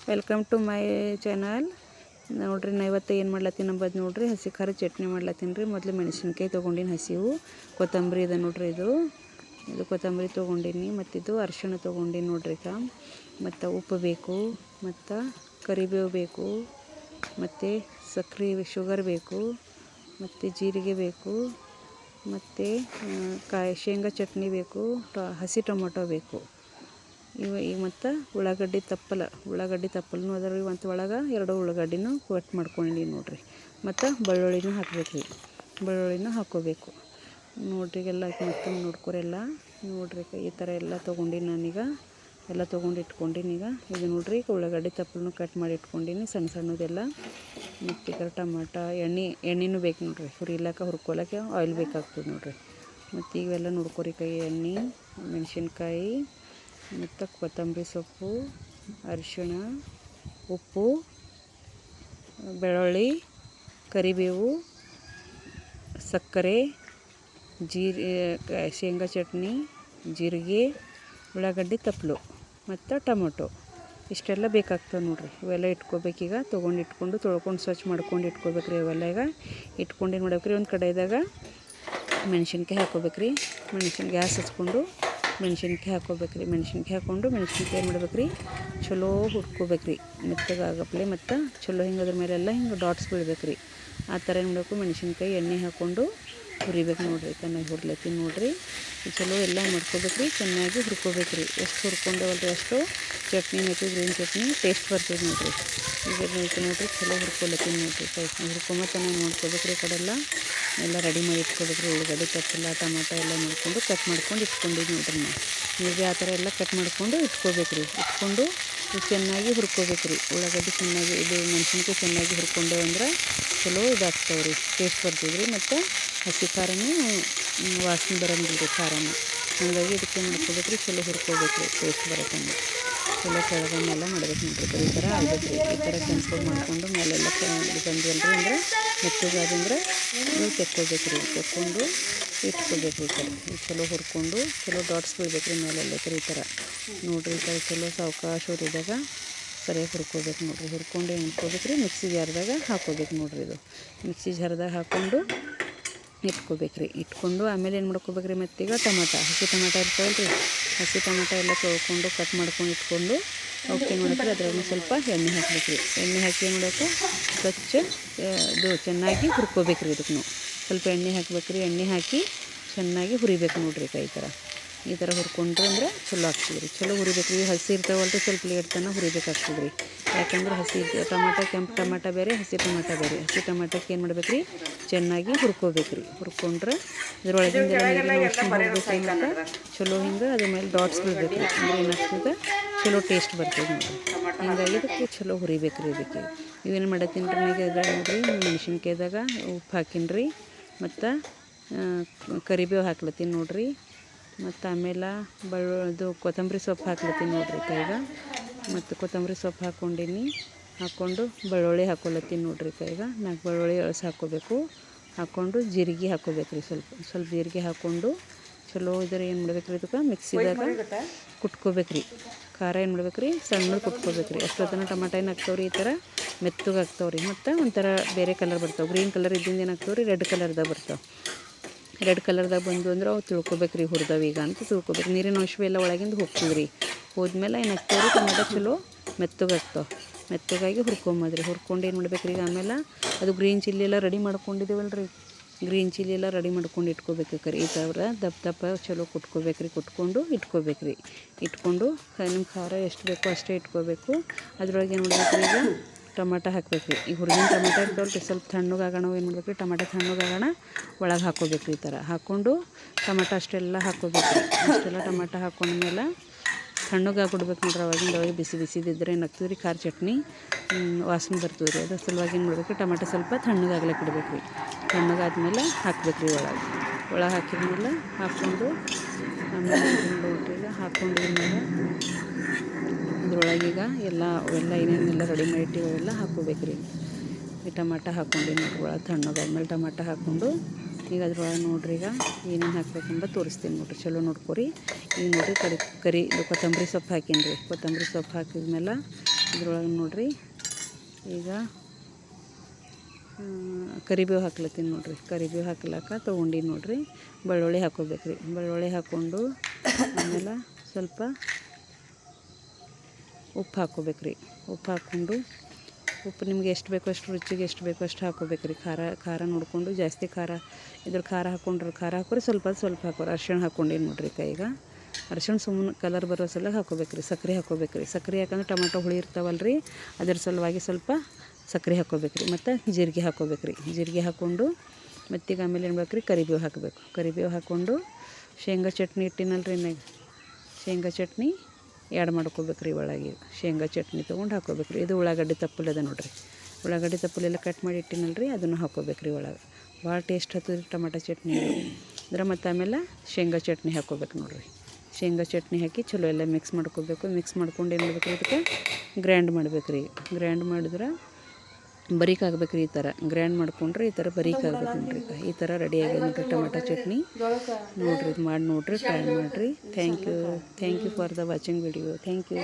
Welcome to my channel. ನೋಡ್ರಿ ನಾ ಇವತ್ತು ಏನು ಮಾಡ್ಲತ್ತೀನಿ ನಂಬದು ನೋಡ್ರಿ, ಹಸಿ ಖಾರ ಚಟ್ನಿ ಮಾಡ್ಲತ್ತೀನಿ ರೀ. ಮೊದಲು ಮೆಣಸಿನ್ಕಾಯಿ ತೊಗೊಂಡಿನಿ ಹಸಿವು, ಕೊತ್ತಂಬರಿ ಇದೆ ನೋಡ್ರಿ, ಇದು ಕೊತ್ತಂಬರಿ ತೊಗೊಂಡಿನಿ, ಮತ್ತಿದು ಅರಿಶಿಣ ತೊಗೊಂಡಿನಿ ನೋಡ್ರಿ. ಮತ್ತು ಉಪ್ಪು ಬೇಕು, ಮತ್ತು ಕರಿಬೇವು ಬೇಕು, ಮತ್ತು ಸಕ್ಕರೆ ಶುಗರ್ ಬೇಕು, ಮತ್ತು ಜೀರಿಗೆ ಬೇಕು, ಮತ್ತು ಶೇಂಗಾ ಚಟ್ನಿ ಬೇಕು, ಹಸಿ ಟೊಮೊಟೊ ಬೇಕು. ಈಗ ಮತ್ತು ಉಳ್ಳಾಗಡ್ಡಿ ತಪ್ಪಲೂ ಅದ ರೀ. ಮತ್ತು ಒಳಗೆ 2 ಉಳ್ಳಾಗಡ್ಡಿನೂ ಕಟ್ ಮಾಡ್ಕೊಂಡಿನಿ ನೋಡ್ರಿ. ಮತ್ತು ಬೆಳ್ಳುಳ್ಳಿನೂ ಹಾಕ್ಕೋಬೇಕು ನೋಡ್ರಿ. ಎಲ್ಲ ಮತ್ತು ನೋಡ್ಕೊರೆಲ್ಲ ನೋಡ್ರಿ, ಈ ಥರ ಎಲ್ಲ ತೊಗೊಂಡಿನಿ ನಾನೀಗ. ಎಲ್ಲ ತೊಗೊಂಡು ಇಟ್ಕೊಂಡಿನಿ. ಇದು ನೋಡ್ರಿ, ಉಳ್ಳಾಗಡ್ಡಿ ತಪ್ಪಲನ್ನು ಕಟ್ ಮಾಡಿ ಇಟ್ಕೊಂಡಿನಿ ಸಣ್ಣದೆಲ್ಲ. ಮತ್ತು ಈ ಥರ ಟಮಾಟ, ಎಣ್ಣೆನೂ ಬೇಕು ನೋಡ್ರಿ, ಹುರ್ಕೊಳಕ್ಕೆ ಆಯಿಲ್ ಬೇಕಾಗ್ತದೆ ನೋಡ್ರಿ. ಮತ್ತು ಇವೆಲ್ಲ ನೋಡ್ಕೊರಿ, ಎಣ್ಣೆ, ಮೆಣಸಿನ್ಕಾಯಿ, ಮತ್ತು ಕೊತ್ತಂಬರಿ ಸೊಪ್ಪು, ಅರಿಶಿಣ, ಉಪ್ಪು, ಬೆಳ್ಳುಳ್ಳಿ, ಕರಿಬೇವು, ಸಕ್ಕರೆ, ಶೇಂಗಾ ಚಟ್ನಿ, ಜೀರಿಗೆ, ಉಳ್ಳಾಗಡ್ಡಿ ತಪ್ಪಲು ಮತ್ತು ಟೊಮೊಟೊ ಇಷ್ಟೆಲ್ಲ ಬೇಕಾಗ್ತದೆ ನೋಡ್ರಿ. ಇವೆಲ್ಲ ಇಟ್ಕೋಬೇಕೀಗ. ಇಟ್ಕೊಂಡು ತೊಳ್ಕೊಂಡು ಸ್ವಚ್ಛ ಮಾಡ್ಕೊಂಡು ಇಟ್ಕೋಬೇಕ್ರಿ. ಇವೆಲ್ಲ ಈಗ ಇಟ್ಕೊಂಡು ಮಾಡ್ಬೇಕ್ರಿ. ಒಂದು ಕಡೆದಾಗ ಮೆಣಸಿನ್ಕಾಯಿ ಹಾಕ್ಕೋಬೇಕ್ರಿ. ಗ್ಯಾಸ್ ಹಚ್ಕೊಂಡು ಮೆಣಸಿನ್ಕಾಯಿ ಹಾಕ್ಕೋಬೇಕ್ರಿ. ಮೆಣಸಿನ್ಕಾಯಿ ಏನು ಮಾಡ್ಬೇಕ್ರಿ, ಚಲೋ ಹುರ್ಕೋಬೇಕ್ರಿ ಮೆತ್ತಗಾಗಪ್ಲೆ. ಮತ್ತು ಚಲೋ ಹಿಂಗೆ ಅದ್ರ ಮೇಲೆಲ್ಲ ಹಿಂಗೆ ಡಾಟ್ಸ್ ಬೀಳ್ಬೇಕ್ರಿ. ಆ ಥರ ಏನು ಮಾಡಬೇಕು, ಮೆಣಸಿನ್ಕಾಯಿ ಎಣ್ಣೆ ಹಾಕ್ಕೊಂಡು ಹುರಿಬೇಕು ನೋಡ್ರಿ. ಚೆನ್ನಾಗಿ ಹುರ್ಲತ್ತೀನಿ ನೋಡ್ರಿ. ಚಲೋ ಎಲ್ಲ ಮಾಡ್ಕೋಬೇಕ್ರಿ, ಚೆನ್ನಾಗಿ ಹುರ್ಕೋಬೇಕ್ರಿ. ಎಷ್ಟು ಹುರ್ಕೊಂಡೇವಲ್ರಿ ಅಷ್ಟು ಚಟ್ನಿ ಮತ್ತು ಗ್ರೀನ್ ಚಟ್ನಿ ಟೇಸ್ಟ್ ಬರ್ತದೆ ನೋಡ್ರಿ. ಈಗ ನೋಡ್ರಿ, ಚಲೋ ಹುರ್ಕೊಲತ್ತೀನಿ ನೋಡ್ರಿ. ಹುರ್ಕೊಂಬತ್ತನ ನೋಡ್ಕೋಬೇಕ್ರಿ. ಈ ಕಡೆ ಎಲ್ಲ ರೆಡಿ ಮಾಡಿ ಇಟ್ಕೋಬೇಕ್ರಿ. ಉಳ್ಳಾಗಡ್ಡಿ ತಪ್ಪಲ, ಟೊಮೊಟೊ ಎಲ್ಲ ಮಾಡ್ಕೊಂಡು ಕಟ್ ಮಾಡ್ಕೊಂಡು ಇಟ್ಕೊಂಡಿದ್ದು ನೋಡ್ರಿ. ನೀವು ಆ ಥರ ಎಲ್ಲ ಕಟ್ ಮಾಡ್ಕೊಂಡು ಇಟ್ಕೋಬೇಕ್ರಿ. ಇಟ್ಕೊಂಡು ಚೆನ್ನಾಗಿ ಹುರ್ಕೋಬೇಕ್ರಿ. ಉಳ್ಳಾಗಡ್ಡಿ ಚೆನ್ನಾಗಿ, ಮೆಣಸಿನ್ಕಾಯಿ ಚೆನ್ನಾಗಿ ಹುರ್ಕೊಂಡೇವು ಅಂದ್ರೆ ಚಲೋ ಇದಾಗ್ತಾವೆ ರೀ, ಟೇಸ್ಟ್ ಬರ್ತದೆ ರೀ. ಮತ್ತು ಹಸಿ ಖಾರನೂ ವಾಸನೆ ಬರೋಂಗಿಲ್ಲ ರೀ ಖಾರನ. ಹಾಗಾಗಿ ಇದಕ್ಕೆ ಮಾಡ್ಕೋಬೇಕ್ರಿ, ಚಲೋ ಹುರ್ಕೋಬೇಕ್ರಿ, ಟೇಸ್ಟ್ ಬರೋಕ್ಕಂಗೆ. ಚಲೋ ಕೆಳಗನ್ನೆಲ್ಲ ಮಾಡ್ಬೇಕು ನೋಡ್ರಿ. ಈ ಥರ ಆಗ್ಬೇಕ್ರಿ. ಈ ಥರ ಕೆಂಪು ಮಾಡಿಕೊಂಡು ಮೇಲೆಲ್ಲ ಬಂದ್ವಲ್ರಿ ಅಂದ್ರೆ ಮೆತ್ತಗಾದಂದ್ರೆ ನೀವು ತೆಕ್ಕೋಬೇಕ್ರಿ. ತೆಕ್ಕೊಂಡು ಇಟ್ಕೋಬೇಕ್ರಿ. ಈ ಥರ ಚಲೋ ಹುರ್ಕೊಂಡು ಚಲೋ ಡಾಟ್ಸ್ ಬೀಳ್ಬೇಕ್ರಿ ಮೇಲೆಲ್ಲ. ಈ ಥರ ನೋಡ್ರಿ. ಈ ಥರ ಚಲೋ ಸಾವಕಾಶ ಹುರಿದಾಗ ಸರಿಯಾಗಿ ಹುರ್ಕೋಬೇಕು ನೋಡ್ರಿ. ಹುರ್ಕೊಂಡು ಏನು ಮಾಡ್ಕೋಬೇಕ್ರಿ, ಮಿಕ್ಸಿ ಜಾರ್ದಾಗ ಹಾಕ್ಕೋಬೇಕು ನೋಡ್ರಿ. ಇದು ಮಿಕ್ಸಿ ಜಾರ್ದಾಗ ಹಾಕ್ಕೊಂಡು ಇಟ್ಕೋಬೇಕ್ರಿ. ಇಟ್ಕೊಂಡು ಆಮೇಲೆ ಏನು ಮಾಡ್ಕೋಬೇಕ್ರಿ, ಮತ್ತೀಗ ಹಸಿ ಟೊಮಾಟೊ ಇರ್ತಾವಲ್ರಿ, ಹಸಿ ಟೊಮಾಟೊ ಎಲ್ಲ ತೊಳ್ಕೊಂಡು ಕಟ್ ಮಾಡ್ಕೊಂಡು ಇಟ್ಕೊಂಡು ಅವಕ್ಕೆ ಏನು ಮಾಡ್ಬೇಕ್ರಿ, ಅದ್ರಾಗ ಸ್ವಲ್ಪ ಎಣ್ಣೆ ಹಾಕ್ಬೇಕ್ರಿ. ಎಣ್ಣೆ ಹಾಕಿ ಏನು ಮಾಡಬೇಕು, ಸ್ವಚ್ಛ ಇದು ಚೆನ್ನಾಗಿ ಹುರ್ಕೋಬೇಕ್ರಿ. ಇದಕ್ಕೂ ಸ್ವಲ್ಪ ಎಣ್ಣೆ ಹಾಕ್ಬೇಕ್ರಿ. ಎಣ್ಣೆ ಹಾಕಿ ಚೆನ್ನಾಗಿ ಹುರಿಬೇಕು ನೋಡ್ರಿ. ಈ ಥರ ಹುರ್ಕೊಂಡ್ರೆ ಅಂದ್ರೆ ಚಲೋ ಆಗ್ತದೆ ರೀ. ಚಲೋ ಹುರಿಬೇಕು ರೀ. ಹಸಿ ಇರ್ತಾವಲ್ರಿ, ಸ್ವಲ್ಪ ಲೇಟ್ ತನಕ ಹುರಿಬೇಕಾಗ್ತದೆ ರೀ. ಯಾಕಂದ್ರೆ ಹಸಿ ಟೊಮಾಟೊ, ಕೆಂಪು ಟೊಮಾಟೊ ಬೇರೆ, ಹಸಿ ಟೊಮಾಟೊ ಬೇರೆ. ಹಸಿ ಟೊಮಾಟೊಕ್ಕೆ ಏನು ಮಾಡ್ಬೇಕು ರೀ, ಚೆನ್ನಾಗಿ ಹುರ್ಕೋಬೇಕ್ರಿ. ಹುರ್ಕೊಂಡ್ರೆ ಇದ್ರೊಳಗಿಂದೆಲ್ಲ ನೀರಿನ ಅಂಶ ಹೋಗ್ಬೇಕ್ರಿ. ಮತ್ತು ಚಲೋ ಹಿಂಗೆ ಅದ್ರ ಮೇಲೆ ಡಾಟ್ಸ್ ಬೀಳ್ಬೇಕು. ಅಂದ್ರೆ ಏನಾಗ್ತದೆ, ಚಲೋ ಟೇಸ್ಟ್ ಬರ್ತದೆ ನೋಡ್ರಿ. ಹಿಂಗಾಗಿ ಇದಕ್ಕೆ ಚಲೋ ಹುರಿಬೇಕ್ರಿ. ಇದಕ್ಕೆ ಇವೇನು ಮಾಡತ್ತೀನಿ ರೀ, ಈಗ ಇದ್ರಾಗ ನೋಡ್ರಿ, ಮೆಣಸಿನ್ಕಾಯ್ದಾಗ ಉಪ್ಪು ಹಾಕೀನಿ ರೀ. ಮತ್ತು ಕರಿಬೇವು ಹಾಕ್ಲತ್ತೀನಿ ನೋಡ್ರಿ. ಮತ್ತು ಆಮೇಲೆ ಇದು ಕೊತ್ತಂಬರಿ ಸೊಪ್ಪು ಹಾಕ್ಲತ್ತೀನಿ ನೋಡ್ರಿ ಕೈಗೆ. ಮತ್ತು ಕೊತ್ತಂಬರಿ ಸೊಪ್ಪು ಹಾಕ್ಕೊಂಡು ಬೆಳ್ಳುಳ್ಳಿ ಹಾಕ್ಕೊಳತ್ತೀನಿ ನೋಡ್ರಿ ಕೈಗೆ. 4 ಬೆಳ್ಳುಳ್ಳಿ ಎಳ್ಸಿ ಹಾಕ್ಕೋಬೇಕು. ಹಾಕ್ಕೊಂಡು ಜೀರಿಗೆ ಹಾಕ್ಕೋಬೇಕ್ರಿ. ಸ್ವಲ್ಪ ಜೀರಿಗೆ ಹಾಕ್ಕೊಂಡು ಚಲೋ ಇದ್ರೆ ಏನು ಮಾಡ್ಬೇಕ್ರಿ, ಇದಕ್ಕೆ ಮಿಕ್ಸಿದಾಗ ಕುಟ್ಕೋಬೇಕ್ರಿ. ಖಾರ ಏನು ಮಾಡ್ಬೇಕ್ರಿ, ಸಣ್ಣಗೆ ಕುಟ್ಕೋಬೇಕ್ರಿ. ಅಷ್ಟೊತ್ತನ ಟೊಮಾಟೊ ಏನು ಆಗ್ತಾವ್ರಿ, ಈ ಥರ ಮೆತ್ತಗೆ ಆಗ್ತಾವ್ರಿ. ಮತ್ತು ಒಂಥರ ಬೇರೆ ಕಲರ್ ಬರ್ತಾವೆ. ಗ್ರೀನ್ ಕಲರ್ ಇದ್ದಿಂದ ಏನಾಗ್ತಾವ್ರಿ, ರೆಡ್ ಕಲರ್ದಾಗ ಬರ್ತಾವೆ. ರೆಡ್ ಕಲರ್ದಾಗ ಬಂದು ಅಂದ್ರೆ ಅವು ತಿಳ್ಕೊಬೇಕ್ರಿ, ಹುರಿದವೀಗ ಅಂತ ತಿಳ್ಕೊಬೇಕು. ನೀರಿನ ಅಂಶ ಎಲ್ಲ ಒಳಗಿಂದ ಹೋಗ್ತದ್ರಿ. ಹೋದ್ಮೇಲೆ ಏನಾಗ್ತಾವ್ರಿ, ಟೊಮೆಟೊ ಚಲೋ ಮೆತ್ತಗಾಗಿ ಹುರ್ಕೊಂಬದ್ರಿ. ಹುರ್ಕೊಂಡು ಏನು ಮಾಡ್ಬೇಕ್ರಿ, ಈಗ ಆಮೇಲೆ ಅದು ಗ್ರೀನ್ ಚಿಲ್ಲಿ ಎಲ್ಲ ರೆಡಿ ಮಾಡ್ಕೊಂಡಿದ್ದೇವಲ್ರಿ, ಗ್ರೀನ್ ಚಿಲ್ಲಿ ಎಲ್ಲ ರೆಡಿ ಮಾಡ್ಕೊಂಡು ಇಟ್ಕೋಬೇಕು. ಈ ಥರ ದಪ್ಪ ಚಲೋ ಕುಟ್ಕೊಂಡು ಇಟ್ಕೋಬೇಕ್ರಿ. ಇಟ್ಕೊಂಡು ನಿಮ್ಮ ಖಾರ ಎಷ್ಟು ಬೇಕೋ ಅಷ್ಟೇ ಇಟ್ಕೋಬೇಕು. ಅದ್ರೊಳಗೆ ಏನು ಮಾಡ್ಬೇಕ್ರಿ, ಈಗ ಟೊಮಾಟೊ ಹಾಕ್ಬೇಕ್ರಿ. ಈಗ ಹುರಿದಿನ ಟೊಮಾಟೊ ಇರ್ತಾವಲ್ರಿ, ಸ್ವಲ್ಪ ತಣ್ಣಗಾಗೋಣ ಏನು ಮಾಡ್ಬೇಕ್ರಿ, ಟೊಮಾಟೊ ತಣ್ಣಗಾಗೋಣ ಒಳಗೆ ಹಾಕ್ಕೋಬೇಕ್ರಿ. ಈ ಥರ ಹಾಕ್ಕೊಂಡು ಟೊಮಾಟೊ ಅಷ್ಟೆಲ್ಲ ಹಾಕ್ಕೋಬೇಕ್ರಿ. ಅಷ್ಟೆಲ್ಲ ಟೊಮಾಟೊ ಹಾಕ್ಕೊಂಡ್ಮೇಲೆ ತಣ್ಣಗಾಗ್ಬಿಡ್ಬೇಕು ನೋಡ್ರಿ. ಅವಾಗಿಂದ ಬಿಸಿದಿದ್ರೆ ಏನಾಗ್ತದೆ ರೀ, ಖಾರ ಚಟ್ನಿ ವಾಸನೆ ಬರ್ತದೆ ರೀ. ಅದ್ರ ಸಲುವಾಗಿ ಏನು ಮಾಡ್ಬೇಕು, ಟೊಮಾಟೊ ಸ್ವಲ್ಪ ತಣ್ಣಗಾಗ್ಲಿಕ್ಕೆ ಇಡ್ಬೇಕ್ರಿ. ತಣ್ಣಗಾದ್ಮೇಲೆ ಹಾಕ್ಬೇಕ್ರಿ. ಒಳಗೆ ಹಾಕಿದ್ಮೇಲೆ ಹಾಕ್ಕೊಂಡು ಆಮೇಲೆ ನೋಡ್ರಿ, ಹಾಕ್ಕೊಂಡಿದ್ಮೇಲೆ ಇದ್ರೊಳಗೀಗ ಅವೆಲ್ಲ ಏನೇನೆಲ್ಲ ರೆಡಿ ಮಾಡಿ ಇಟ್ಟಿವೆಲ್ಲ ಹಾಕ್ಕೋಬೇಕ್ರಿ. ಈ ಟೊಮಾಟೊ ಹಾಕ್ಕೊಂಡು ನೋಡ್ರಿ, ಒಳಗೆ ತಣ್ಣಗಾದ್ಮೇಲೆ ಟೊಮಾಟೊ ಹಾಕ್ಕೊಂಡು ಈಗ ಅದ್ರೊಳಗೆ ನೋಡ್ರಿ, ಈಗ ಏನೇನು ಹಾಕ್ಬೇಕಂಬ ತೋರಿಸ್ತೀನಿ ನೋಡ್ರಿ. ಚಲೋ ನೋಡ್ಕೊರಿ. ಈಗ ನೋಡ್ರಿ, ಇದು ಕೊತ್ತಂಬರಿ ಸೊಪ್ಪು ಹಾಕೀನಿ ರೀ. ಕೊತ್ತಂಬರಿ ಸೊಪ್ಪು ಹಾಕಿದ್ಮೇಲೆ ಇದ್ರೊಳಗೆ ನೋಡಿರಿ ಈಗ ಕರಿಬೇವು ಹಾಕ್ಲತ್ತೀನಿ ನೋಡಿರಿ. ಕರಿಬೇವು ಹಾಕ್ಲಕ್ಕ ತೊಗೊಂಡು ನೋಡಿರಿ. ಬೆಳ್ಳುಳ್ಳಿ ಹಾಕ್ಕೋಬೇಕು ರೀ. ಬೆಳ್ಳುಳ್ಳಿ ಹಾಕ್ಕೊಂಡು ಆಮೇಲೆ ಸ್ವಲ್ಪ ಉಪ್ಪು ಹಾಕ್ಕೋಬೇಕು ರೀ. ಉಪ್ಪು ಹಾಕ್ಕೊಂಡು ಉಪ್ಪು ನಿಮ್ಗೆ ಎಷ್ಟು ಬೇಕೋ ಅಷ್ಟು ರುಚಿಗೆ ಎಷ್ಟು ಬೇಕೋ ಅಷ್ಟು ಹಾಕ್ಕೋಬೇಕು ರೀ. ಖಾರ ನೋಡಿಕೊಂಡು ಜಾಸ್ತಿ ಖಾರ ಖಾರ ಹಾಕ್ಕೊರಿ. ಸ್ವಲ್ಪ ಹಾಕೋರಿ. ಅರ್ಶಿಣ ಹಾಕ್ಕೊಂಡೇನು ನೋಡಿರಿ ಈಗ ಅರ್ಶಿಣ ಸುಮ್ಮನೆ ಕಲರ್ ಬರೋ ಸಲ ಹಾಕ್ಕೋಬೇಕು ರೀ. ಸಕ್ಕರೆ ಹಾಕ್ಕೋಬೇಕು ರೀ. ಸಕ್ಕರೆ ಯಾಕಂದ್ರೆ ಟೊಮೆಟೊ ಹುಳಿ ಇರ್ತಾವಲ್ಲ ರೀ, ಅದ್ರ ಸಲುವಾಗಿ ಸ್ವಲ್ಪ ಸಕ್ಕರೆ ಹಾಕ್ಕೋಬೇಕು ರೀ. ಮತ್ತು ಜೀರಿಗೆ ಹಾಕ್ಕೋಬೇಕು ರೀ. ಜೀರಿಗೆ ಹಾಕ್ಕೊಂಡು ಮತ್ತೀಗ ಆಮೇಲೆ ಏನು ಬೇಕು ರೀ, ಕರಿಬೇವು ಹಾಕಬೇಕು. ಕರಿಬೇವು ಹಾಕ್ಕೊಂಡು ಶೇಂಗಾ ಚಟ್ನಿ ಇಟ್ಟಿನಲ್ಲ ರೀ ಮ್ಯಾಗ, ಶೇಂಗಾ ಚಟ್ನಿ ಆ್ಯಡ್ ಮಾಡ್ಕೋಬೇಕು ರೀ ಒಳಗೆ. ಶೇಂಗಾ ಚಟ್ನಿ ತೊಗೊಂಡು ಹಾಕ್ಕೋಬೇಕು ರೀ. ಇದು ಉಳ್ಳಾಗಡ್ಡಿ ತಪ್ಪಲು ಅದ ನೋಡಿರಿ. ಉಳ್ಳಾಗಡ್ಡಿ ತಪ್ಪಲೆಲ್ಲ ಕಟ್ ಮಾಡಿ ಇಟ್ಟಿನಲ್ಲ ರೀ, ಅದನ್ನು ಹಾಕ್ಕೋಬೇಕು ರೀ ಒಳಗೆ. ಭಾಳ ಟೇಸ್ಟ್ ಹತ್ತದ ಟೊಮೆಟೊ ಚಟ್ನಿ ಅಂದ್ರೆ. ಮತ್ತು ಆಮೇಲೆ ಶೇಂಗಾ ಚಟ್ನಿ ಹಾಕ್ಕೋಬೇಕು ನೋಡಿರಿ. ಶೇಂಗಾ ಚಟ್ನಿ ಹಾಕಿ ಚಲೋ ಎಲ್ಲ ಮಿಕ್ಸ್ ಮಾಡ್ಕೋಬೇಕು. ಮಿಕ್ಸ್ ಮಾಡ್ಕೊಂಡು ಏನು ಮಾಡ್ಬೇಕು ರೀ, ಇದಕ್ಕೆ ಗ್ರ್ಯಾಂಡ್ ಮಾಡ್ಬೇಕು ರೀ. ಗ್ರ್ಯಾಂಡ್ ಮಾಡಿದ್ರೆ ಬರೀಕ್ ಆಗ್ಬೇಕು ರೀ. ಈ ಥರ ಗ್ರ್ಯಾಂಡ್ ಮಾಡ್ಕೊಂಡ್ರೆ ಈ ಥರ ಬರೀಕ್ ಆಗ್ಬೇಕು ನೋಡ್ರಿ. ಈ ಥರ ರೆಡಿ ಆಗಿದೆ ನೋಡಿರಿ ಟೊಮೆಟೊ ಚಟ್ನಿ. ನೋಡಿರಿ, ಇದು ಮಾಡಿ ನೋಡಿರಿ, ಟ್ರೈ ಮಾಡಿರಿ. Thank you for the watching video. Thank you.